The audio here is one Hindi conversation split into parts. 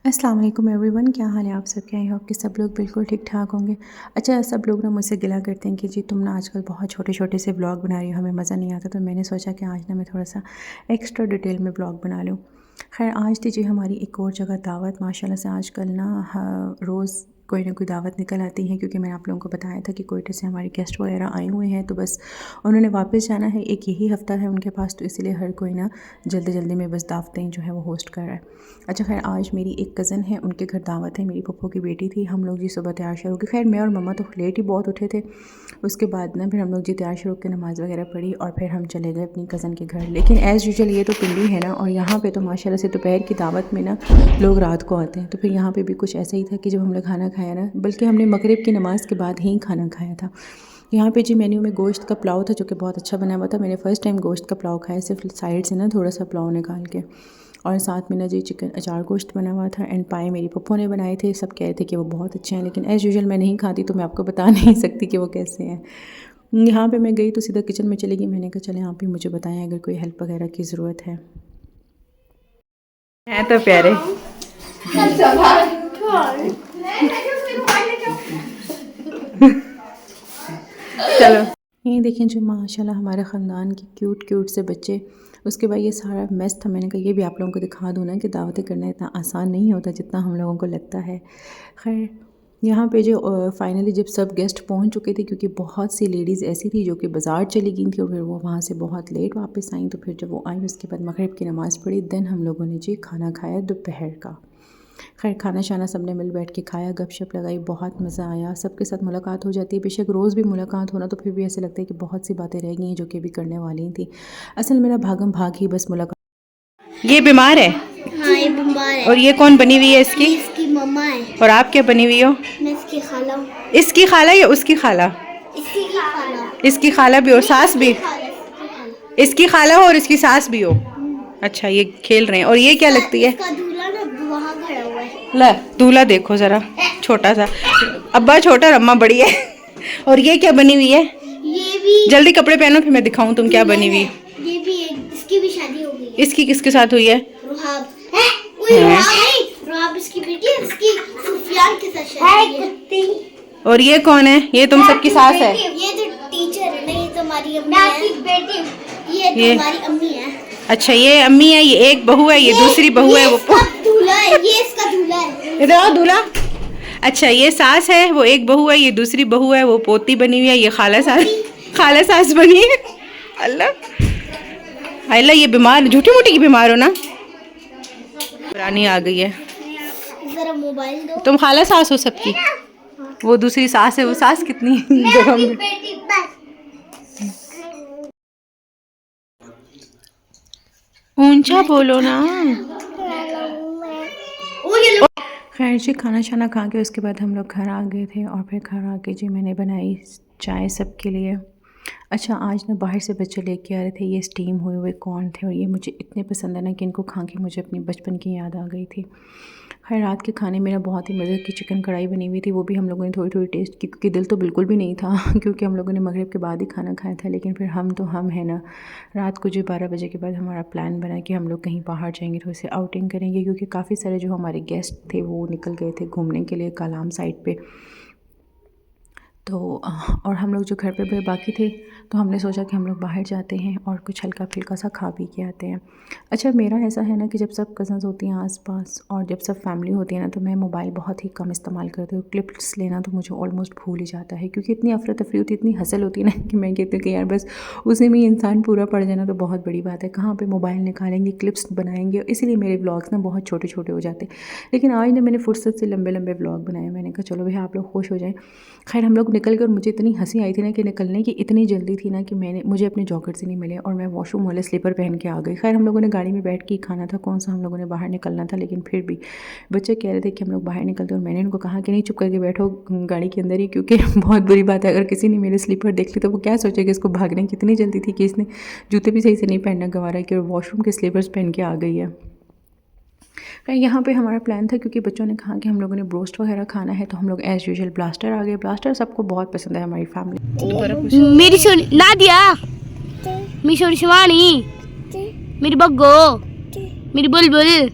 अस्सलाम वालेकुम एवरीवन, क्या हाल है आप सब के? आई होप कि सब लोग बिल्कुल ठीक ठाक होंगे। अच्छा, सब लोग ना मुझसे गिला करते हैं कि जी तुम ना आजकल बहुत छोटे छोटे से ब्लॉग बना रही हो, हमें मज़ा नहीं आता। तो मैंने सोचा कि आज ना मैं थोड़ा सा एक्स्ट्रा डिटेल में ब्लॉग बना लूँ। खैर, आज थी जी हमारी एक और जगह दावत। माशाल्लाह से आजकल ना रोज़ कोई ना कोई दावत निकल आती है, क्योंकि मैंने आप लोगों को बताया था कि कोयटे से हमारे गेस्ट वगैरह आए हुए हैं, तो बस उन्होंने वापस जाना है। एक यही हफ़्ता है उनके पास, तो इसलिए हर कोई ना जल्दी जल्दी में बस दावतें जो है वो होस्ट कर रहा है। अच्छा, खैर आज मेरी एक कज़न है, उनके घर दावत है, मेरी पप्पो की बेटी थी। हम लोग जी सुबह तैयार शुरू हो गए। खैर मैं और मम्मा तो लेट ही बहुत उठे थे। उसके बाद ना फिर हम लोग जी तैयार शुरू के नमाज़ वगैरह पढ़ी और फिर हम चले गए अपनी कज़न के घर। लेकिन एज़ यूजुअल ये तो पिंडी है ना, और यहाँ पे तो माशाल्लाह से दोपहर की दावत में ना लोग रात को आते हैं। तो फिर यहाँ पे भी कुछ ऐसा ही था कि जब हमने खाना खाया ना, बल्कि हमने मगरिब की नमाज़ के बाद ही खाना खाया था। यहाँ पे जी मेन्यू में गोश्त का पुलाव था, जो कि बहुत अच्छा बना हुआ था। मैंने फ़र्स्ट टाइम गोश्त का पुलाव खाया, सिर्फ साइड से ना थोड़ा सा पुलाव निकाल के। और साथ में ना जी चिकन अचार गोश्त बना हुआ था, एंड पाए मेरी पप्पो ने बनाए थे। सब कह रहे थे कि वो बहुत अच्छे हैं, लेकिन एज़ यूजुअल मैं नहीं खाती, तो मैं आपको बता नहीं सकती कि वो कैसे हैं। यहाँ पे मैं गई तो सीधा किचन में चली गई। मैंने कहा चलें आप भी मुझे बताएं अगर कोई हेल्प वगैरह की ज़रूरत है। हैं तो प्यारे। चलो, ये देखें जो माशाल्लाह हमारे ख़ानदान के क्यूट क्यूट से बच्चे। उसके बाद ये सारा मेस था। मैंने कहा ये भी आप लोगों को दिखा दूँ ना कि दावतें करना इतना आसान नहीं होता जितना हम लोगों को लगता है। खैर, यहाँ पे जो फाइनली जब सब गेस्ट पहुँच चुके थे, क्योंकि बहुत सी लेडीज़ ऐसी थी जो कि बाज़ार चली गई थी और फिर वो वहाँ से बहुत लेट वापस आई। तो फिर जब वो आई उसके बाद मगरिब की नमाज़ पढ़ी, देन हम लोगों ने जी खाना खाया दोपहर का। खैर खाना शाना सब ने मिल बैठ के खाया, गपशप लगाई, बहुत मज़ा आया। सबके साथ मुलाकात हो जाती है, बेशक रोज़ भी मुलाकात होना, तो फिर भी ऐसे लगता है कि बहुत सी बातें रह गई हैं जो कि भी करने वाली थी। असल मेरा भागम भाग ही बस मुलाकात। ये बीमार है? हाँ, ये बीमार है। और ये कौन बनी हुई है इसकी? इसकी मम्मा है। और आप क्या बनी हुई हो? मैं इसकी खाला हूँ। इसकी खाला या उसकी खाला? इसकी खाला। इसकी खाला भी और सास भी? इसकी खाला हो और इसकी सास भी हो? अच्छा, ये खेल रहे हैं। और ये क्या लगती है? इसका दूल्हा ना वहाँ खड़ा हुआ है। ला दूल्हा देखो ज़रा, छोटा सा। अब्बा छोटा और अम्मा बड़ी है। और ये क्या बनी हुई है? ये भी जल्दी कपड़े पहनो फिर मैं दिखाऊं तुम क्या बनी हुई। ये भी इसकी भी शादी हो गई है। इसकी किसके साथ हुई है? रुहाब। रुहाब नहीं, रुहाब इसकी बेटी है, इसकी सुफियान के साथ शादी है। और ये कौन है? ये तुम सबकी सास है? ये तो टीचर है ना, ये तो हमारी अम्मी है। बेटी ये तो हमारी अम्मी है। अच्छा, ये अम्मी है, ये एक बहू है, ये दूसरी बहू है, वो दूल्हा है। ये इसका दूल्हा है। इधर आओ दूल्हा। अच्छा, ये सास है, वो एक बहू है, ये दूसरी बहू है, वो पोती बनी हुई है, ये खाला सास बनी है। अल्लाह अल्लाह, ये बीमार झूठी मूठी की बीमार हो ना? पुरानी आ गई है। जरा मोबाइल दो। तुम खाला सास हो सबकी? वो दूसरी सास है, वो सास कितनी बेटी बस। ऊंचा बोलो ना। खैर जी खाना शाना खा के उसके बाद हम लोग घर आ गए थे, और फिर घर आके जी मैंने बनाई चाय सबके लिए। अच्छा, आज ना बाहर से बच्चे लेके आ रहे थे ये स्टीम हुए हुए कॉर्न थे, और ये मुझे इतने पसंद है ना कि इनको खा के मुझे अपनी बचपन की याद आ गई थी। खैर रात के खाने में ना बहुत ही मज़े की चिकन कढ़ाई बनी हुई थी, वो भी हम लोगों ने थोड़ी थोड़ी टेस्ट की, क्योंकि दिल तो बिल्कुल भी नहीं था क्योंकि हम लोगों ने मगरिब के बाद ही खाना खाया था। लेकिन फिर हम तो हम है ना, रात को जो 12 बजे के बाद हमारा प्लान बना कि हम लोग कहीं बाहर जाएंगे, थोड़ी सी आउटिंग करेंगे, क्योंकि काफ़ी सारे जो हमारे गेस्ट थे वो निकल गए थे घूमने के लिए कालाम साइड पे। तो और हम लोग जो घर पे बाकी थे, तो हमने सोचा कि हम लोग बाहर जाते हैं और कुछ हल्का फुल्का सा खा पी के आते हैं। अच्छा, मेरा ऐसा है ना कि जब सब कज़न्स होती हैं आसपास और जब सब फैमिली होती है ना, तो मैं मोबाइल बहुत ही कम इस्तेमाल करती हूँ। क्लिप्स लेना तो मुझे ऑलमोस्ट भूल ही जाता है, क्योंकि इतनी अफरा तफरी होती है, इतनी हसल होती है ना कि मैं कहती हूँ कि यार बस उसी में इंसान पूरा पड़ जाना तो बहुत बड़ी बात है। कहाँ पर मोबाइल निकालेंगे, क्लिप्स बनाएंगे, इसीलिए मेरे ब्लॉग्स ना बहुत छोटे छोटे हो जाते हैं। लेकिन आज ना मैंने फुर्सत से लंबे लंबे ब्लॉग बनाए। मैंने कहा चलो भाई आप लोग खुश हो जाएँ। खैर हम लोग निकल कर, मुझे इतनी हंसी आई थी ना कि निकलने की इतनी जल्दी थी ना कि मुझे अपने जॉकेट से नहीं मिले, और मैं वॉशरूम वाले स्लीपर पहन के आ गई। खैर हम लोगों ने गाड़ी में बैठ के खाना था, कौन सा हम लोगों ने बाहर निकलना था, लेकिन फिर भी बच्चे कह रहे थे कि हम लोग बाहर निकलते, और मैंने उनको कहा कि नहीं, चुप करके बैठो गाड़ी के अंदर ही, क्योंकि बहुत बुरी बात है अगर किसी ने मेरे स्लीपर देख ली तो वो क्या सोचेगा। इसको भागने की इतनी जल्दी थी कि इसने जूते भी सही से नहीं पहनना गंवारा कि वॉशरूम के स्लीपर्स पहन के आ गई है। यहाँ पे हमारा प्लान था, क्योंकि बच्चों ने कहा कि हम लोगों ने ब्रोस्ट वगैरह खाना है, तो हम लोग एज़ यूजुअल ब्लास्टर आ गए। ब्लास्टर सबको बहुत पसंद है हमारी फैमिली। मेरी सोनी नादिया, मेरी सोनी शिवानी, मेरी बग्गो, मेरी बुलबुल,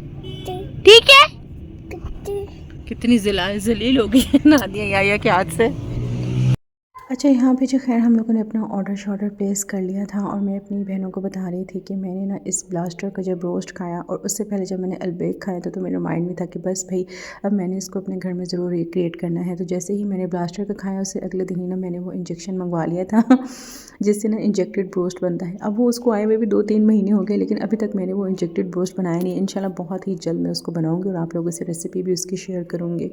ठीक है। कितनी जलील हो गई है नादिया याया के हाथ से। अच्छा, यहाँ पे जो खैर हम लोगों ने अपना ऑर्डर प्लेस कर लिया था और मैं अपनी बहनों को बता रही थी कि मैंने ना इस ब्लास्टर का जब रोस्ट खाया और उससे पहले जब मैंने अलबेक खाया था तो मेरे माइंड में था कि बस भाई अब मैंने इसको अपने घर में ज़रूर रिक्रिएट करना है। तो जैसे ही मैंने ब्लास्टर का खाया उससे अगले दिन ही ना मैंने वो इंजेक्शन मंगवा लिया था जिससे ना इंजेक्टेड ब्रोस्ट बनता है। अब वो उसको आए हुए भी 2-3 महीने हो गए लेकिन अभी तक मैंने वो इंजेक्टेड ब्रोस्ट बनाया नहीं। इंशाल्लाह बहुत ही जल्द मैं उसको बनाऊँगी और आप लोगों से रेसिपी भी उसकी शेयर करूँगी।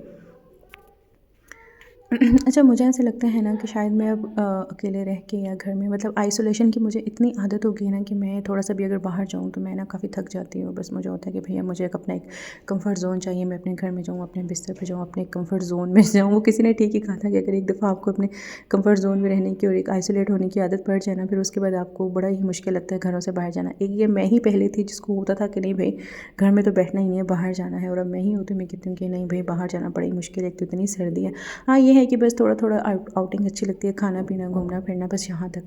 अच्छा, मुझे ऐसा लगता है ना कि शायद मैं अब अकेले रह के या घर में मतलब आइसोलेशन की मुझे इतनी आदत हो गई है ना कि मैं थोड़ा सा भी अगर बाहर जाऊँ तो मैं ना काफ़ी थक जाती हूँ। बस मुझे होता है कि भैया मुझे एक अपना एक कंफर्ट ज़ोन चाहिए। मैं अपने घर में जाऊँ, अपने बिस्तर पे जाऊँ, अपने कंफर्ट ज़ोन में जाऊँ। वो किसी ने ठीक ही कहा था कि अगर एक दफ़ा आपको अपने कंफर्ट ज़ोन में रहने की और एक आइसोलेट होने की आदत पड़ जाए ना फिर उसके बाद आपको बड़ा ही मुश्किल लगता है घरों से बाहर जाना। एक ये मैं ही पहले थी जिसको होता था कि नहीं भाई घर में तो बैठना ही नहीं है, बाहर जाना है। और अब मैं ही हूँ तो मैं कहती हूँ कि नहीं भाई बाहर जाना बड़ी मुश्किल है, एक तो इतनी सर्दी है। हाँ, ये है कि बस थोड़ा थोड़ा आउटिंग अच्छी लगती है, खाना पीना घूमना फिरना, बस यहाँ तक।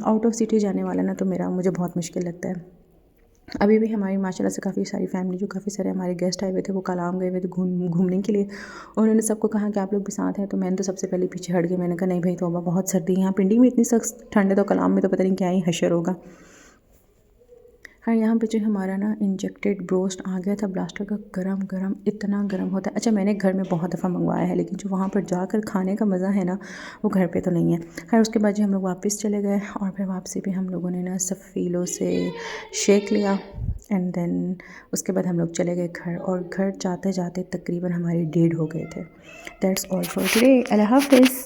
आउट ऑफ सिटी जाने वाला ना तो मुझे बहुत मुश्किल लगता है। अभी भी हमारी माशाल्लाह से काफ़ी सारी फैमिली जो काफ़ी सारे हमारे गेस्ट आए हुए थे वो कलाम गए हुए थे घूमने के लिए। उन्होंने सबको कहा कि आप लोग भी साथ हैं तो मैंने तो सबसे पहले पीछे हट गई। मैंने कहा नहीं भाई तौबा बहुत सर्दी है यहाँ, पिंडी में इतनी सख्त ठंड है तो कलाम में तो पता नहीं क्या ही हशर होगा। हाँ, यहाँ पे जो हमारा ना इंजेक्टेड ब्रोस्ट आ गया था ब्लास्टर का, गरम गरम इतना गरम होता है। अच्छा, मैंने घर में बहुत दफ़ा मंगवाया है लेकिन जो वहाँ पर जाकर खाने का मज़ा है ना वो घर पे तो नहीं है। खैर उसके बाद जो हम लोग वापस चले गए और फिर वापसी पे हम लोगों ने ना सफ़ीलों से शेक लिया एंड देन उसके बाद हम लोग चले गए घर और घर जाते जाते तकरीबन हमारे 1:30 हो गए थे। That's all for today. अल्लाह हाफ़िज़।